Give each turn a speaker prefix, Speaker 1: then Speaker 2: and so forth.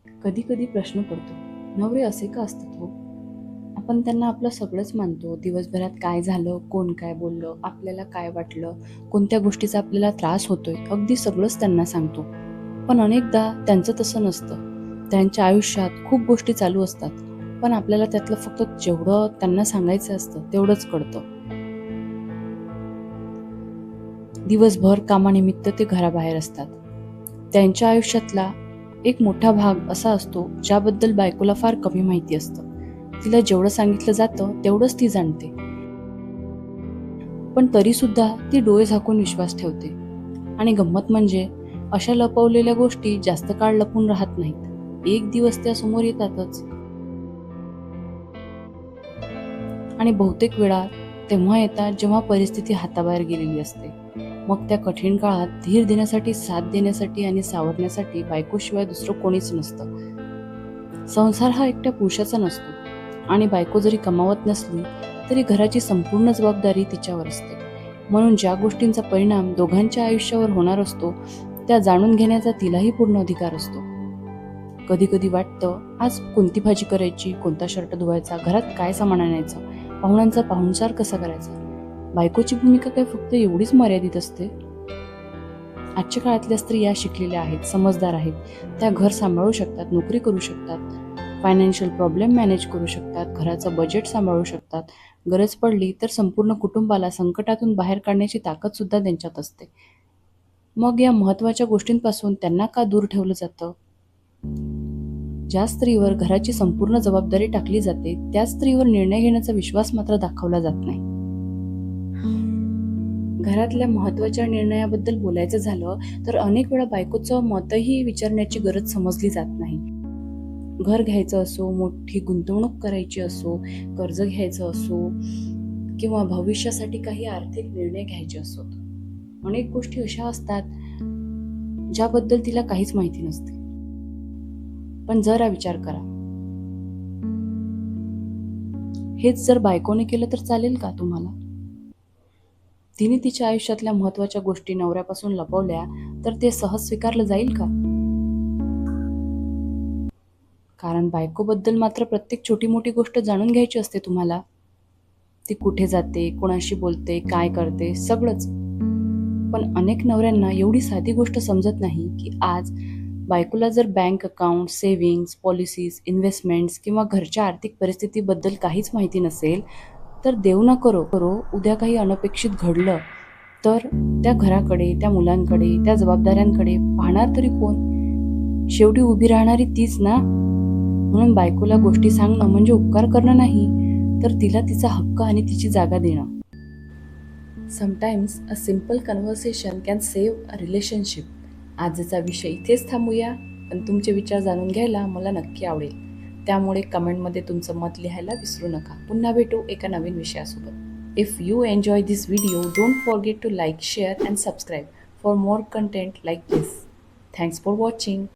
Speaker 1: कधी कधी प्रश्न पडतो, नवरे असे का असतात हो? आपण त्यांना आपलं सगळंच मानतो. दिवसभरात काय झालं, कोण काय बोललं, आपल्याला काय वाटलं, कोणत्या गोष्टीचा आपल्याला त्रास होतोय, अगदी सगळंच त्यांना सांगतो. पण अनेकदा त्यांचं तसं नसतं. त्यांच्या आयुष्यात खूप गोष्टी चालू असतात, पण आपल्याला त्यातलं फक्त जेवढं त्यांना सांगायचं असतं तेवढंच कळतं. दिवसभर कामानिमित्त ते घराबाहेर असतात. त्यांच्या आयुष्यातला एक मोठा भाग असा असतो ज्याबद्दल बायकोला फार कमी माहिती असतं. तिला जेवढं सांगितलं जातं तेवढंच ती जाणते, पण तरीसुद्धा ती डोळे झाकून विश्वास ठेवते. आणि गंमत म्हणजे अशा लपवलेल्या गोष्टी जास्त काळ लपून राहत नाहीत. एक दिवस त्या समोर येतातच. आणि बहुतेक वेळा तेव्हा येतात जेव्हा परिस्थिती हाताबाहेर गेलेली असते. मग त्या कठीण काळात धीर देण्यासाठी, साथ देण्यासाठी आणि सावरण्यासाठी बायकोशिवाय दुसरं कोणीच नसतं. संसार हा एकट्या पुरुषाचा नसतो आणि बायको जरी कमावत नसली तरी घराची संपूर्ण जबाबदारी तिच्यावर असते. म्हणून ज्या गोष्टींचा परिणाम दोघांच्या आयुष्यावर होणार असतो त्या जाणून घेण्याचा तिलाही पूर्ण अधिकार असतो. कधी कधी वाटतं, आज कोणती भाजी करायची, कोणता शर्ट धुवायचा, घरात काय सामान आणायचं, पाहुण्यांचा पाहुणचार कसा करायचा. बायकोची भूमिका काय फक्त एवढीच मर्यादित असते? आजच्या काळातल्या स्त्रिया शिकलेल्या आहेत, समजदार आहेत. त्या घर सांभाळू शकतात, नोकरी करू शकतात, फायनान्शियल प्रॉब्लेम मॅनेज करू शकतात, घराचं बजेट सांभाळू शकतात. गरज पडली तर संपूर्ण कुटुंबाला संकटातून बाहेर काढण्याची ताकद सुद्धा त्यांच्यात असते. मग या महत्त्वाच्या गोष्टींपासून त्यांना का दूर ठेवलं जातं? ज्या स्त्रीवर घराची संपूर्ण जबाबदारी टाकली जाते त्या स्त्रीवर निर्णय घेण्याचा विश्वास मात्र दाखवला जात नाही. घरातल्या महत्त्वाच्या निर्णयाबद्दल बोलायचं झालं तर अनेक वेळा बायकोचं मतही विचारण्याची गरज समजली जात नाही. घर घ्यायचं असो, मोठी गुंतवणूक करायची असो, कर्ज घ्यायचं असो किंवा भविष्यासाठी काही आर्थिक निर्णय घ्यायचे असोत, अनेक गोष्टी अशा असतात ज्याबद्दल तिला काहीच माहिती नसते. पण जरा विचार करा, हेच जर बायकोने केलं तर चालेल का तुम्हाला? तिने तिच्या आयुष्यातल्या महत्त्वाच्या गोष्टी नवऱ्यापासून लपवल्या तर ते सहज स्वीकारलं जाईल का? कारण बायकोबद्दल मात्र प्रत्येक छोटी मोठी गोष्ट जाणून घ्यायची असते तुम्हाला. ती कुठे जाते, कोणाशी बोलते, काय करते, सगळंच. पण अनेक नवऱ्यांना एवढी साधी गोष्ट समजत नाही की आज बायकोला जर bank account, savings, policies, investments किंवा घरच्या आर्थिक परिस्थितीबद्दल काहीच माहिती नसेल तर देव ना करो करो उद्या काही अनपेक्षित घडलं तर त्या घराकडे, त्या मुलांकडे, त्या जबाबदाऱ्यांकडे पाहणार तरी कोण? शेवटी उभी राहणारी तीच ना. म्हणून बायकोला गोष्टी सांगणं म्हणजे उपकार करणं नाही, तर तिला तिचा हक्क आणि तिची जागा देणं. Sometimes a simple conversation can save a relationship. आजचा विषय इथेच थांबूया, पण तुमचे विचार जाणून घ्यायला मला नक्की आवडेल. त्यामुळे कमेंटमध्ये तुमचं मत लिहायला विसरू नका. पुन्हा भेटू एका नवीन विषयासोबत. If you enjoy this video, don't forget to like, share and subscribe for more content like this. Thanks for watching.